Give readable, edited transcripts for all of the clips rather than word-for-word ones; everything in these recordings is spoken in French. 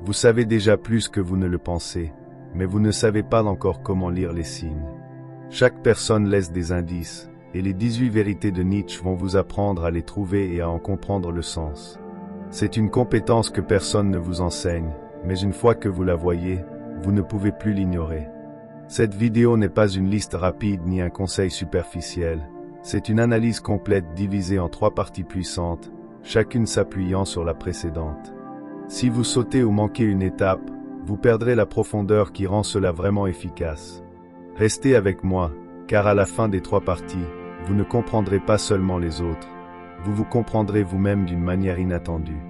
Vous savez déjà plus que vous ne le pensez, mais vous ne savez pas encore comment lire les signes. Chaque personne laisse des indices, et les 18 vérités de Nietzsche vont vous apprendre à les trouver et à en comprendre le sens. C'est une compétence que personne ne vous enseigne, mais une fois que vous la voyez, vous ne pouvez plus l'ignorer. Cette vidéo n'est pas une liste rapide ni un conseil superficiel, c'est une analyse complète divisée en 3 parties puissantes, chacune s'appuyant sur la précédente. Si vous sautez ou manquez une étape, vous perdrez la profondeur qui rend cela vraiment efficace. Restez avec moi, car à la fin des 3 parties, vous ne comprendrez pas seulement les autres, vous vous comprendrez vous-même d'une manière inattendue.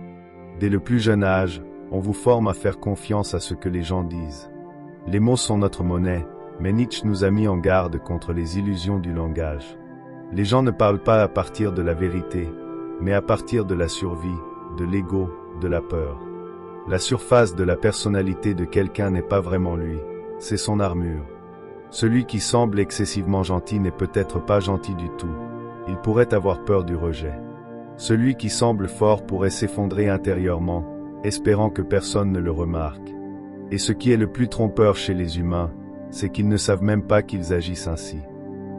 Dès le plus jeune âge, on vous forme à faire confiance à ce que les gens disent. Les mots sont notre monnaie, mais Nietzsche nous a mis en garde contre les illusions du langage. Les gens ne parlent pas à partir de la vérité, mais à partir de la survie, de l'ego, de la peur. La surface de la personnalité de quelqu'un n'est pas vraiment lui, c'est son armure. Celui qui semble excessivement gentil n'est peut-être pas gentil du tout, il pourrait avoir peur du rejet. Celui qui semble fort pourrait s'effondrer intérieurement, espérant que personne ne le remarque. Et ce qui est le plus trompeur chez les humains, c'est qu'ils ne savent même pas qu'ils agissent ainsi.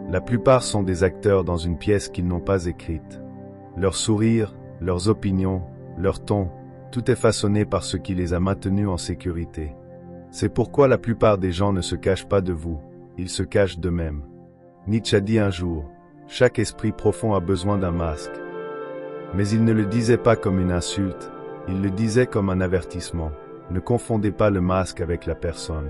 La plupart sont des acteurs dans une pièce qu'ils n'ont pas écrite. Leur sourire, leurs opinions, leur ton, tout est façonné par ce qui les a maintenus en sécurité. C'est pourquoi la plupart des gens ne se cachent pas de vous, ils se cachent d'eux-mêmes. Nietzsche a dit un jour, « Chaque esprit profond a besoin d'un masque ». Mais il ne le disait pas comme une insulte, il le disait comme un avertissement. Ne confondez pas le masque avec la personne.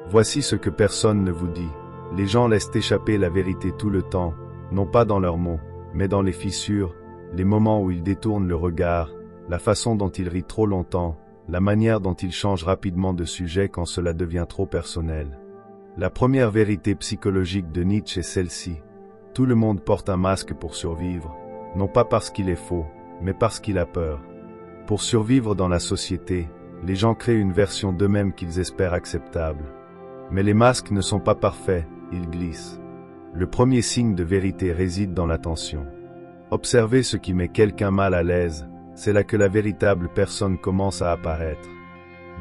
Voici ce que personne ne vous dit. Les gens laissent échapper la vérité tout le temps, non pas dans leurs mots, mais dans les fissures, les moments où ils détournent le regard, la façon dont ils rient trop longtemps, la manière dont ils changent rapidement de sujet quand cela devient trop personnel. La première vérité psychologique de Nietzsche est celle-ci. Tout le monde porte un masque pour survivre, non pas parce qu'il est faux, mais parce qu'il a peur. Pour survivre dans la société, les gens créent une version d'eux-mêmes qu'ils espèrent acceptable. Mais les masques ne sont pas parfaits, ils glissent. Le premier signe de vérité réside dans l'attention. Observez ce qui met quelqu'un mal à l'aise, c'est là que la véritable personne commence à apparaître.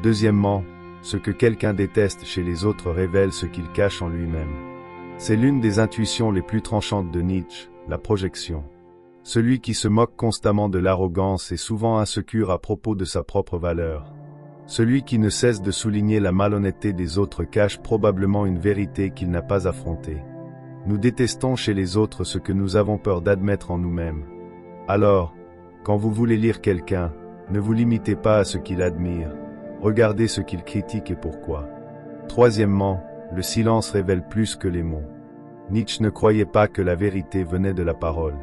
Deuxièmement, ce que quelqu'un déteste chez les autres révèle ce qu'il cache en lui-même. C'est l'une des intuitions les plus tranchantes de Nietzsche, la projection. Celui qui se moque constamment de l'arrogance est souvent insécure à propos de sa propre valeur. Celui qui ne cesse de souligner la malhonnêteté des autres cache probablement une vérité qu'il n'a pas affrontée. Nous détestons chez les autres ce que nous avons peur d'admettre en nous-mêmes. Alors, quand vous voulez lire quelqu'un, ne vous limitez pas à ce qu'il admire, regardez ce qu'il critique et pourquoi. Troisièmement, le silence révèle plus que les mots. Nietzsche ne croyait pas que la vérité venait de la parole.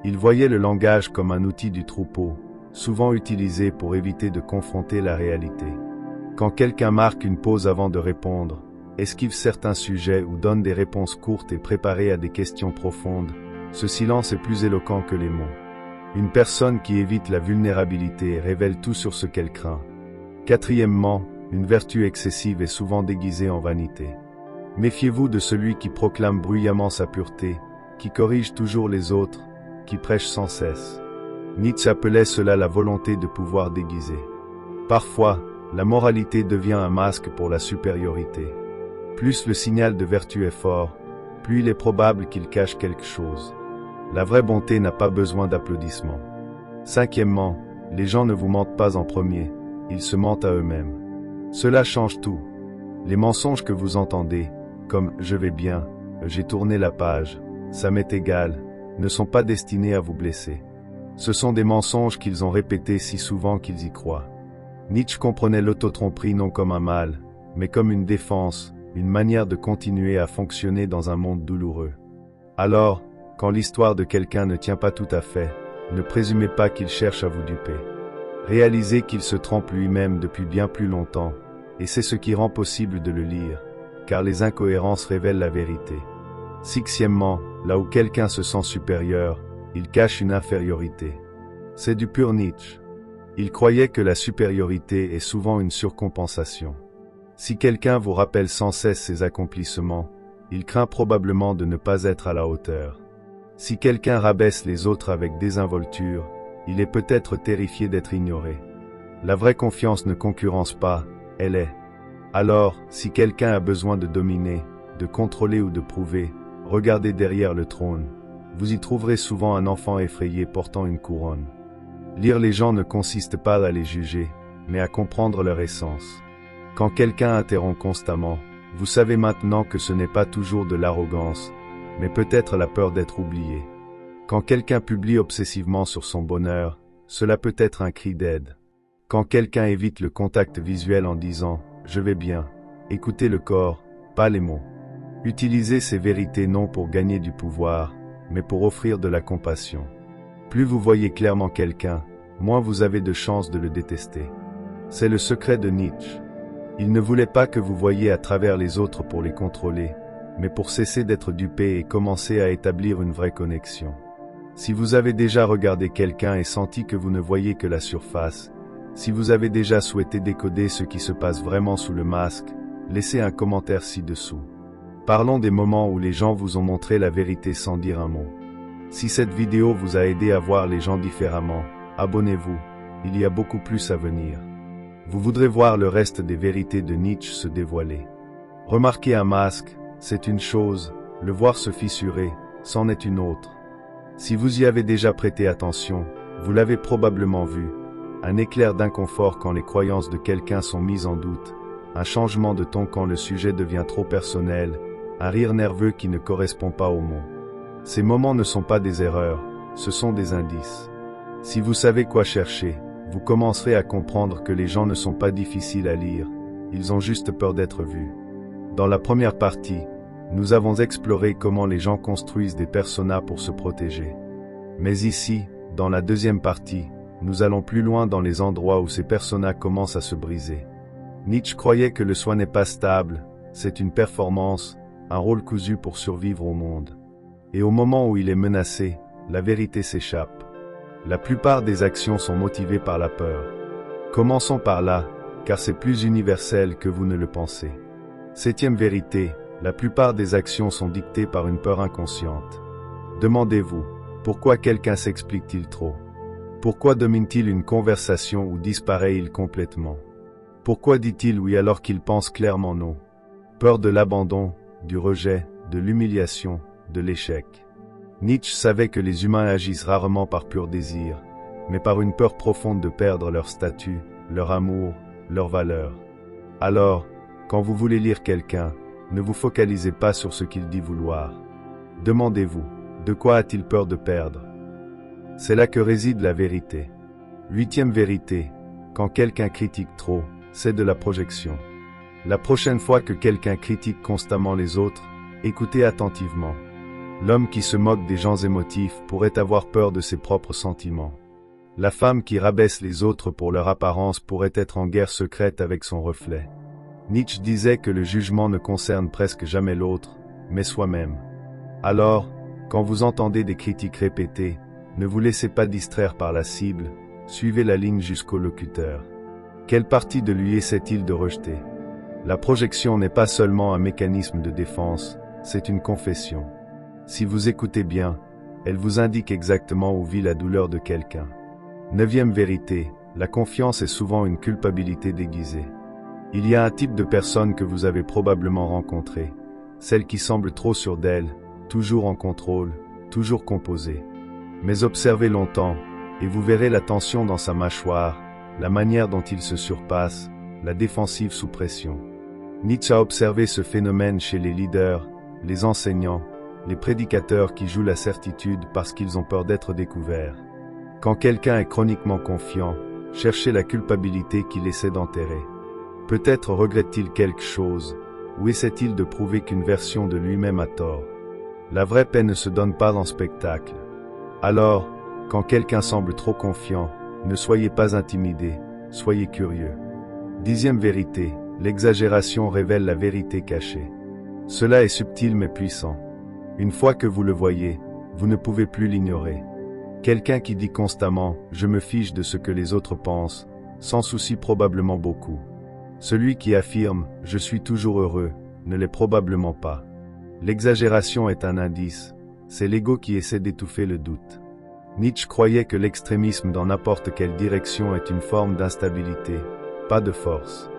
Il voyait le langage comme un outil du troupeau, souvent utilisé pour éviter de confronter la réalité. Quand quelqu'un marque une pause avant de répondre, esquive certains sujets ou donne des réponses courtes et préparées à des questions profondes, ce silence est plus éloquent que les mots. Une personne qui évite la vulnérabilité révèle tout sur ce qu'elle craint. Quatrièmement, une vertu excessive est souvent déguisée en vanité. Méfiez-vous de celui qui proclame bruyamment sa pureté, qui corrige toujours les autres, qui prêche sans cesse. Nietzsche appelait cela la volonté de pouvoir déguiser. Parfois, la moralité devient un masque pour la supériorité. Plus le signal de vertu est fort, plus il est probable qu'il cache quelque chose. La vraie bonté n'a pas besoin d'applaudissements. Cinquièmement, les gens ne vous mentent pas en premier, ils se mentent à eux-mêmes. Cela change tout. Les mensonges que vous entendez, comme « je vais bien »,« j'ai tourné la page »,« ça m'est égal », ne sont pas destinés à vous blesser. Ce sont des mensonges qu'ils ont répétés si souvent qu'ils y croient. Nietzsche comprenait l'autotromperie non comme un mal, mais comme une défense, une manière de continuer à fonctionner dans un monde douloureux. Alors, quand l'histoire de quelqu'un ne tient pas tout à fait, ne présumez pas qu'il cherche à vous duper. Réalisez qu'il se trompe lui-même depuis bien plus longtemps, et c'est ce qui rend possible de le lire, car les incohérences révèlent la vérité. Sixièmement, là où quelqu'un se sent supérieur, il cache une infériorité. C'est du pur Nietzsche. Il croyait que la supériorité est souvent une surcompensation. Si quelqu'un vous rappelle sans cesse ses accomplissements, il craint probablement de ne pas être à la hauteur. Si quelqu'un rabaisse les autres avec désinvolture, il est peut-être terrifié d'être ignoré. La vraie confiance ne concurrence pas, elle est. Alors, si quelqu'un a besoin de dominer, de contrôler ou de prouver, regardez derrière le trône. Vous y trouverez souvent un enfant effrayé portant une couronne. Lire les gens ne consiste pas à les juger, mais à comprendre leur essence. Quand quelqu'un interrompt constamment, vous savez maintenant que ce n'est pas toujours de l'arrogance, mais peut-être la peur d'être oublié. Quand quelqu'un publie obsessivement sur son bonheur, cela peut être un cri d'aide. Quand quelqu'un évite le contact visuel en disant « je vais bien », écoutez le corps, pas les mots. Utilisez ces vérités non pour gagner du pouvoir, mais pour offrir de la compassion. Plus vous voyez clairement quelqu'un, moins vous avez de chances de le détester. C'est le secret de Nietzsche. Il ne voulait pas que vous voyiez à travers les autres pour les contrôler, mais pour cesser d'être dupé et commencer à établir une vraie connexion. Si vous avez déjà regardé quelqu'un et senti que vous ne voyez que la surface, si vous avez déjà souhaité décoder ce qui se passe vraiment sous le masque, laissez un commentaire ci-dessous. Parlons des moments où les gens vous ont montré la vérité sans dire un mot. Si cette vidéo vous a aidé à voir les gens différemment, abonnez-vous, il y a beaucoup plus à venir. Vous voudrez voir le reste des vérités de Nietzsche se dévoiler. Remarquer un masque, c'est une chose, le voir se fissurer, c'en est une autre. Si vous y avez déjà prêté attention, vous l'avez probablement vu. Un éclair d'inconfort quand les croyances de quelqu'un sont mises en doute, un changement de ton quand le sujet devient trop personnel, un rire nerveux qui ne correspond pas aux mots. Ces moments ne sont pas des erreurs, ce sont des indices. Si vous savez quoi chercher, vous commencerez à comprendre que les gens ne sont pas difficiles à lire, ils ont juste peur d'être vus. Dans la première partie, nous avons exploré comment les gens construisent des personas pour se protéger. Mais ici, dans la deuxième partie, nous allons plus loin dans les endroits où ces personas commencent à se briser. Nietzsche croyait que le soi n'est pas stable, c'est une performance, un rôle cousu pour survivre au monde. Et au moment où il est menacé, la vérité s'échappe. La plupart des actions sont motivées par la peur. Commençons par là, car c'est plus universel que vous ne le pensez. Septième vérité, la plupart des actions sont dictées par une peur inconsciente. Demandez-vous, pourquoi quelqu'un s'explique-t-il trop? Pourquoi domine-t-il une conversation ou disparaît-il complètement? Pourquoi dit-il oui alors qu'il pense clairement non? Peur de l'abandon, du rejet, de l'humiliation, de l'échec. Nietzsche savait que les humains agissent rarement par pur désir, mais par une peur profonde de perdre leur statut, leur amour, leur valeur. Alors, quand vous voulez lire quelqu'un, ne vous focalisez pas sur ce qu'il dit vouloir. Demandez-vous, de quoi a-t-il peur de perdre? C'est là que réside la vérité. Huitième vérité, quand quelqu'un critique trop, c'est de la projection. La prochaine fois que quelqu'un critique constamment les autres, écoutez attentivement. L'homme qui se moque des gens émotifs pourrait avoir peur de ses propres sentiments. La femme qui rabaisse les autres pour leur apparence pourrait être en guerre secrète avec son reflet. Nietzsche disait que le jugement ne concerne presque jamais l'autre, mais soi-même. Alors, quand vous entendez des critiques répétées, ne vous laissez pas distraire par la cible, suivez la ligne jusqu'au locuteur. Quelle partie de lui essaie-t-il de rejeter? La projection n'est pas seulement un mécanisme de défense, c'est une confession. Si vous écoutez bien, elle vous indique exactement où vit la douleur de quelqu'un. Neuvième vérité, la confiance est souvent une culpabilité déguisée. Il y a un type de personne que vous avez probablement rencontré, celle qui semble trop sûre d'elle, toujours en contrôle, toujours composée. Mais observez longtemps, et vous verrez la tension dans sa mâchoire, la manière dont il se surpasse, la défensive sous pression. Nietzsche a observé ce phénomène chez les leaders, les enseignants, les prédicateurs qui jouent la certitude parce qu'ils ont peur d'être découverts. Quand quelqu'un est chroniquement confiant, cherchez la culpabilité qu'il essaie d'enterrer. Peut-être regrette-t-il quelque chose, ou essaie-t-il de prouver qu'une version de lui-même a tort. La vraie paix ne se donne pas en spectacle. Alors, quand quelqu'un semble trop confiant, ne soyez pas intimidé, soyez curieux. Dixième vérité, l'exagération révèle la vérité cachée. Cela est subtil mais puissant. Une fois que vous le voyez, vous ne pouvez plus l'ignorer. Quelqu'un qui dit constamment « je me fiche de ce que les autres pensent », s'en soucie probablement beaucoup. Celui qui affirme « je suis toujours heureux » ne l'est probablement pas. L'exagération est un indice, c'est l'ego qui essaie d'étouffer le doute. Nietzsche croyait que l'extrémisme dans n'importe quelle direction est une forme d'instabilité, pas de force.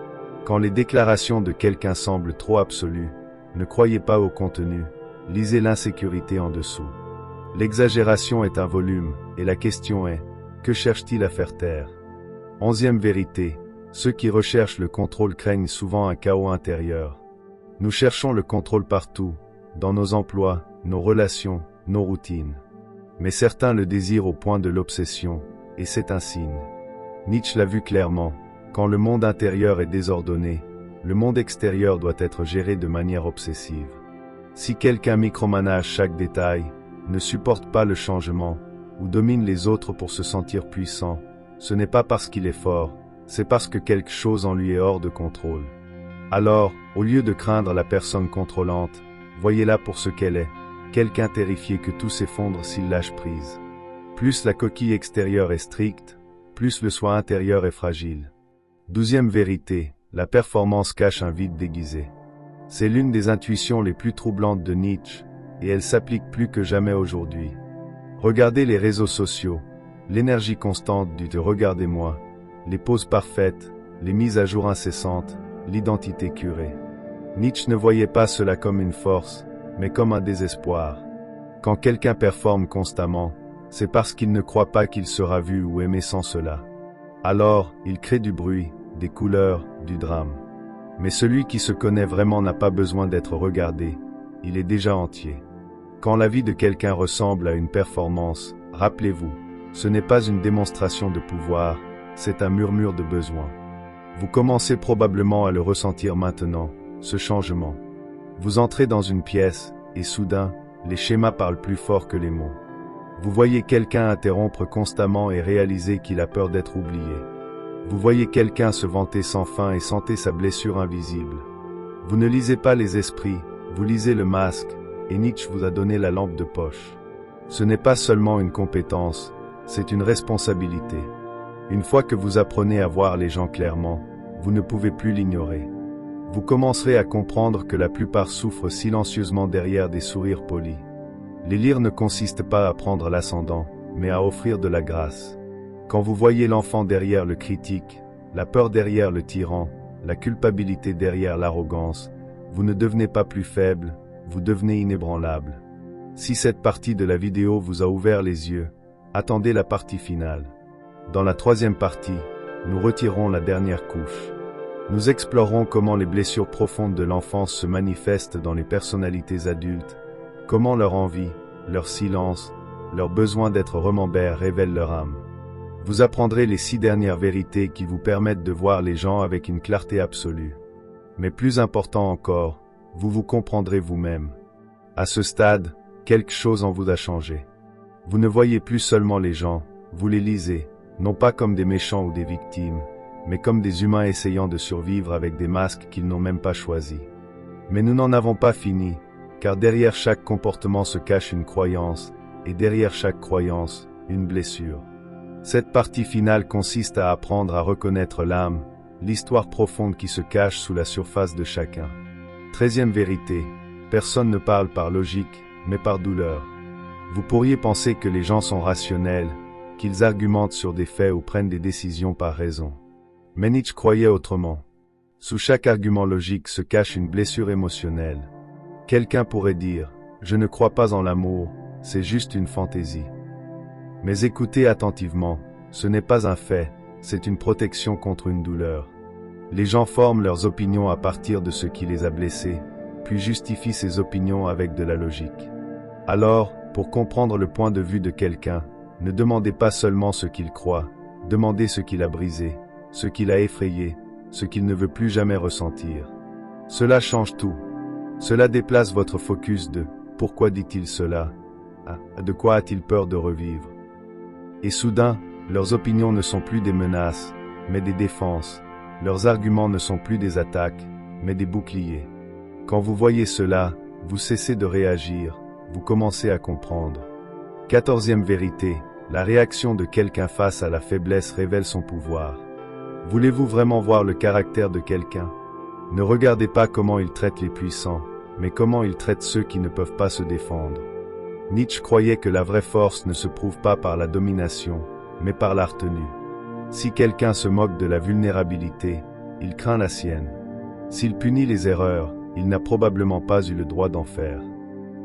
Quand les déclarations de quelqu'un semblent trop absolues, ne croyez pas au contenu, lisez l'insécurité en dessous. L'exagération est un volume, et la question est, que cherche-t-il à faire taire? 11e vérité, ceux qui recherchent le contrôle craignent souvent un chaos intérieur. Nous cherchons le contrôle partout, dans nos emplois, nos relations, nos routines. Mais certains le désirent au point de l'obsession, et c'est un signe. Nietzsche l'a vu clairement, quand le monde intérieur est désordonné, le monde extérieur doit être géré de manière obsessive. Si quelqu'un micromanage chaque détail, ne supporte pas le changement, ou domine les autres pour se sentir puissant, ce n'est pas parce qu'il est fort, c'est parce que quelque chose en lui est hors de contrôle. Alors, au lieu de craindre la personne contrôlante, voyez-la pour ce qu'elle est, quelqu'un terrifié que tout s'effondre s'il lâche prise. Plus la coquille extérieure est stricte, plus le soi intérieur est fragile. 12e vérité, la performance cache un vide déguisé. C'est l'une des intuitions les plus troublantes de Nietzsche, et elle s'applique plus que jamais aujourd'hui. Regardez les réseaux sociaux, l'énergie constante du « regardez-moi », les poses parfaites, les mises à jour incessantes, l'identité curée. Nietzsche ne voyait pas cela comme une force, mais comme un désespoir. Quand quelqu'un performe constamment, c'est parce qu'il ne croit pas qu'il sera vu ou aimé sans cela. Alors, il crée du bruit, des couleurs, du drame. Mais celui qui se connaît vraiment n'a pas besoin d'être regardé, il est déjà entier. Quand la vie de quelqu'un ressemble à une performance, rappelez-vous, ce n'est pas une démonstration de pouvoir, c'est un murmure de besoin. Vous commencez probablement à le ressentir maintenant, ce changement. Vous entrez dans une pièce, et soudain, les schémas parlent plus fort que les mots. Vous voyez quelqu'un interrompre constamment et réaliser qu'il a peur d'être oublié. Vous voyez quelqu'un se vanter sans fin et sentez sa blessure invisible. Vous ne lisez pas les esprits, vous lisez le masque, et Nietzsche vous a donné la lampe de poche. Ce n'est pas seulement une compétence, c'est une responsabilité. Une fois que vous apprenez à voir les gens clairement, vous ne pouvez plus l'ignorer. Vous commencerez à comprendre que la plupart souffrent silencieusement derrière des sourires polis. Les lire ne consiste pas à prendre l'ascendant, mais à offrir de la grâce. Quand vous voyez l'enfant derrière le critique, la peur derrière le tyran, la culpabilité derrière l'arrogance, vous ne devenez pas plus faible, vous devenez inébranlable. Si cette partie de la vidéo vous a ouvert les yeux, attendez la partie finale. Dans la 3e partie, nous retirerons la dernière couche. Nous explorerons comment les blessures profondes de l'enfance se manifestent dans les personnalités adultes, comment leur envie, leur silence, leur besoin d'être remembrés révèlent leur âme. Vous apprendrez les 6 dernières vérités qui vous permettent de voir les gens avec une clarté absolue. Mais plus important encore, vous vous comprendrez vous-même. À ce stade, quelque chose en vous a changé. Vous ne voyez plus seulement les gens, vous les lisez, non pas comme des méchants ou des victimes, mais comme des humains essayant de survivre avec des masques qu'ils n'ont même pas choisis. Mais nous n'en avons pas fini, car derrière chaque comportement se cache une croyance, et derrière chaque croyance, une blessure. Cette partie finale consiste à apprendre à reconnaître l'âme, l'histoire profonde qui se cache sous la surface de chacun. 13e vérité, personne ne parle par logique, mais par douleur. Vous pourriez penser que les gens sont rationnels, qu'ils argumentent sur des faits ou prennent des décisions par raison. Mais Nietzsche croyait autrement. Sous chaque argument logique se cache une blessure émotionnelle. Quelqu'un pourrait dire, je ne crois pas en l'amour, c'est juste une fantaisie. Mais écoutez attentivement, ce n'est pas un fait, c'est une protection contre une douleur. Les gens forment leurs opinions à partir de ce qui les a blessés, puis justifient ces opinions avec de la logique. Alors, pour comprendre le point de vue de quelqu'un, ne demandez pas seulement ce qu'il croit, demandez ce qu'il a brisé, ce qu'il a effrayé, ce qu'il ne veut plus jamais ressentir. Cela change tout. Cela déplace votre focus de « pourquoi dit-il cela ?» à « de quoi a-t-il peur de revivre ?» Et soudain, leurs opinions ne sont plus des menaces, mais des défenses. Leurs arguments ne sont plus des attaques, mais des boucliers. Quand vous voyez cela, vous cessez de réagir, vous commencez à comprendre. 14e vérité, la réaction de quelqu'un face à la faiblesse révèle son pouvoir. Voulez-vous vraiment voir le caractère de quelqu'un? Ne regardez pas comment il traite les puissants, mais comment il traite ceux qui ne peuvent pas se défendre. Nietzsche croyait que la vraie force ne se prouve pas par la domination, mais par la retenue. Si quelqu'un se moque de la vulnérabilité, il craint la sienne. S'il punit les erreurs, il n'a probablement pas eu le droit d'en faire.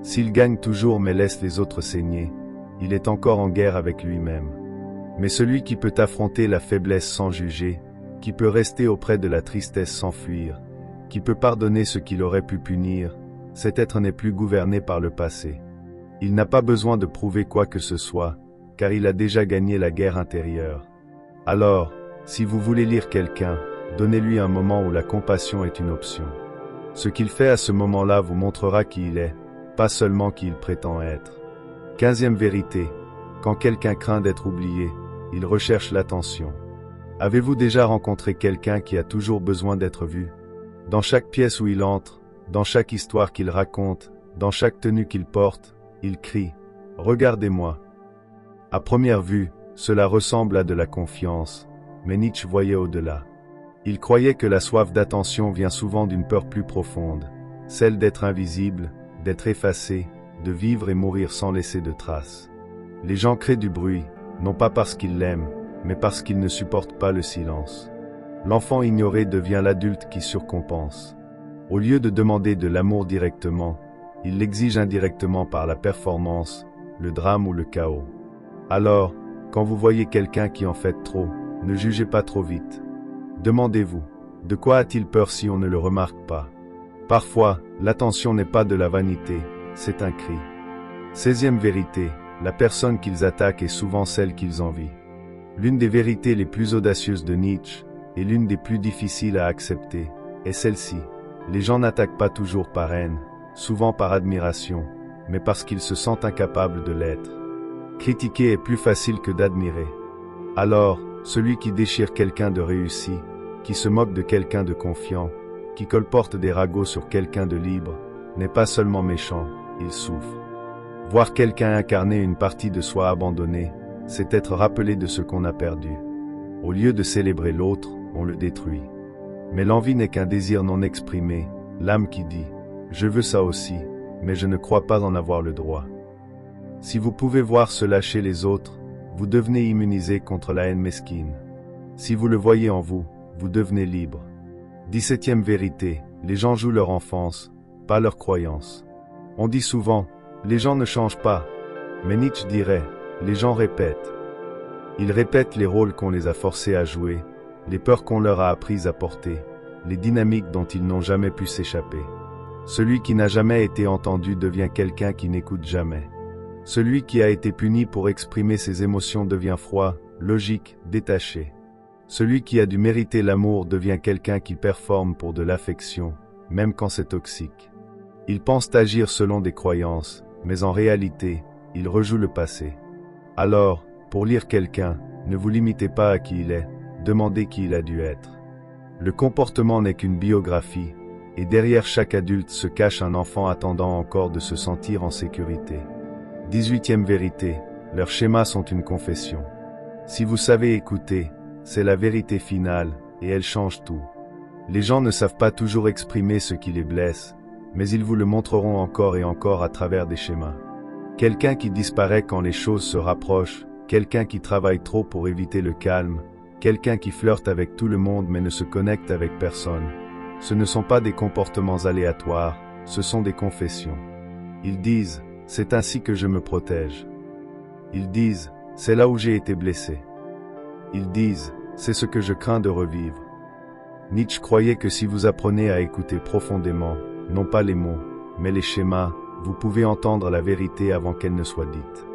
S'il gagne toujours mais laisse les autres saigner, il est encore en guerre avec lui-même. Mais celui qui peut affronter la faiblesse sans juger, qui peut rester auprès de la tristesse sans fuir, qui peut pardonner ce qu'il aurait pu punir, cet être n'est plus gouverné par le passé. Il n'a pas besoin de prouver quoi que ce soit, car il a déjà gagné la guerre intérieure. Alors, si vous voulez lire quelqu'un, donnez-lui un moment où la compassion est une option. Ce qu'il fait à ce moment-là vous montrera qui il est, pas seulement qui il prétend être. 15e vérité. Quand quelqu'un craint d'être oublié, il recherche l'attention. Avez-vous déjà rencontré quelqu'un qui a toujours besoin d'être vu? Dans chaque pièce où il entre, dans chaque histoire qu'il raconte, dans chaque tenue qu'il porte, il crie « Regardez-moi ». À première vue, cela ressemble à de la confiance, mais Nietzsche voyait au-delà. Il croyait que la soif d'attention vient souvent d'une peur plus profonde, celle d'être invisible, d'être effacé, de vivre et mourir sans laisser de traces. Les gens créent du bruit, non pas parce qu'ils l'aiment, mais parce qu'ils ne supportent pas le silence. L'enfant ignoré devient l'adulte qui surcompense. Au lieu de demander de l'amour directement, il l'exige indirectement par la performance, le drame ou le chaos. Alors, quand vous voyez quelqu'un qui en fait trop, ne jugez pas trop vite. Demandez-vous, de quoi a-t-il peur si on ne le remarque pas? Parfois, l'attention n'est pas de la vanité, c'est un cri. 16e vérité, la personne qu'ils attaquent est souvent celle qu'ils envient. L'une des vérités les plus audacieuses de Nietzsche, et l'une des plus difficiles à accepter, est celle-ci. Les gens n'attaquent pas toujours par haine, souvent par admiration, mais parce qu'ils se sentent incapables de l'être. Critiquer est plus facile que d'admirer. Alors, celui qui déchire quelqu'un de réussi, qui se moque de quelqu'un de confiant, qui colporte des ragots sur quelqu'un de libre, n'est pas seulement méchant, il souffre. Voir quelqu'un incarner une partie de soi abandonnée, c'est être rappelé de ce qu'on a perdu. Au lieu de célébrer l'autre, on le détruit. Mais l'envie n'est qu'un désir non exprimé, l'âme qui dit « Je veux ça aussi, mais je ne crois pas en avoir le droit ». Si vous pouvez voir cela chez les autres, vous devenez immunisé contre la haine mesquine. Si vous le voyez en vous, vous devenez libre. 17e vérité, les gens jouent leur enfance, pas leur croyance. On dit souvent, les gens ne changent pas. Mais Nietzsche dirait, les gens répètent. Ils répètent les rôles qu'on les a forcés à jouer, les peurs qu'on leur a apprises à porter, les dynamiques dont ils n'ont jamais pu s'échapper. Celui qui n'a jamais été entendu devient quelqu'un qui n'écoute jamais. Celui qui a été puni pour exprimer ses émotions devient froid, logique, détaché. Celui qui a dû mériter l'amour devient quelqu'un qui performe pour de l'affection, même quand c'est toxique. Ils pensent agir selon des croyances, mais en réalité, ils rejouent le passé. Alors, pour lire quelqu'un, ne vous limitez pas à qui il est, demandez qui il a dû être. Le comportement n'est qu'une biographie, et derrière chaque adulte se cache un enfant attendant encore de se sentir en sécurité. 18e vérité, leurs schémas sont une confession. Si vous savez écouter, c'est la vérité finale, et elle change tout. Les gens ne savent pas toujours exprimer ce qui les blesse, mais ils vous le montreront encore et encore à travers des schémas. Quelqu'un qui disparaît quand les choses se rapprochent, quelqu'un qui travaille trop pour éviter le calme, quelqu'un qui flirte avec tout le monde mais ne se connecte avec personne. Ce ne sont pas des comportements aléatoires, ce sont des confessions. Ils disent, c'est ainsi que je me protège. Ils disent, c'est là où j'ai été blessé. Ils disent, c'est ce que je crains de revivre. Nietzsche croyait que si vous apprenez à écouter profondément, non pas les mots, mais les schémas, vous pouvez entendre la vérité avant qu'elle ne soit dite.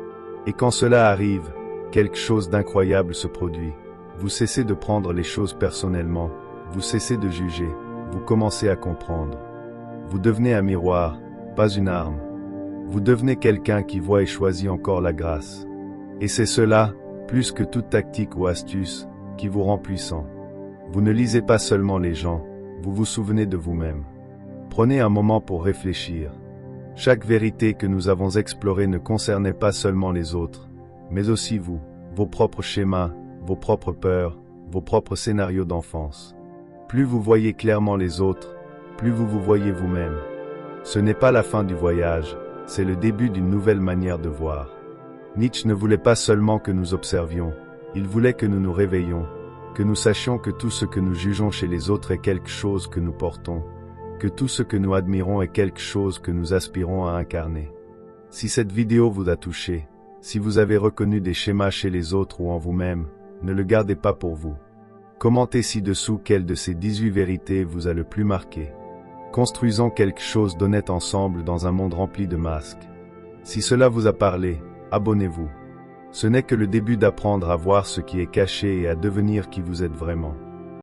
Et quand cela arrive, quelque chose d'incroyable se produit. Vous cessez de prendre les choses personnellement, vous cessez de juger, vous commencez à comprendre. Vous devenez un miroir, pas une arme. Vous devenez quelqu'un qui voit et choisit encore la grâce. Et c'est cela, plus que toute tactique ou astuce, qui vous rend puissant. Vous ne lisez pas seulement les gens, vous vous souvenez de vous-même. Prenez un moment pour réfléchir. Chaque vérité que nous avons explorée ne concernait pas seulement les autres, mais aussi vous, vos propres schémas, vos propres peurs, vos propres scénarios d'enfance. Plus vous voyez clairement les autres, plus vous vous voyez vous-même. Ce n'est pas la fin du voyage, C'est le début d'une nouvelle manière de voir. Nietzsche ne voulait pas seulement que nous observions, il voulait que nous nous réveillions, que nous sachions que tout ce que nous jugeons chez les autres est quelque chose que nous portons, que tout ce que nous admirons est quelque chose que nous aspirons à incarner. Si cette vidéo vous a touché, si vous avez reconnu des schémas chez les autres ou en vous-même, ne le gardez pas pour vous. Commentez ci-dessous quelle de ces 18 vérités vous a le plus marqué. Construisons quelque chose d'honnête ensemble dans un monde rempli de masques. Si cela vous a parlé, abonnez-vous. Ce n'est que le début d'apprendre à voir ce qui est caché et à devenir qui vous êtes vraiment.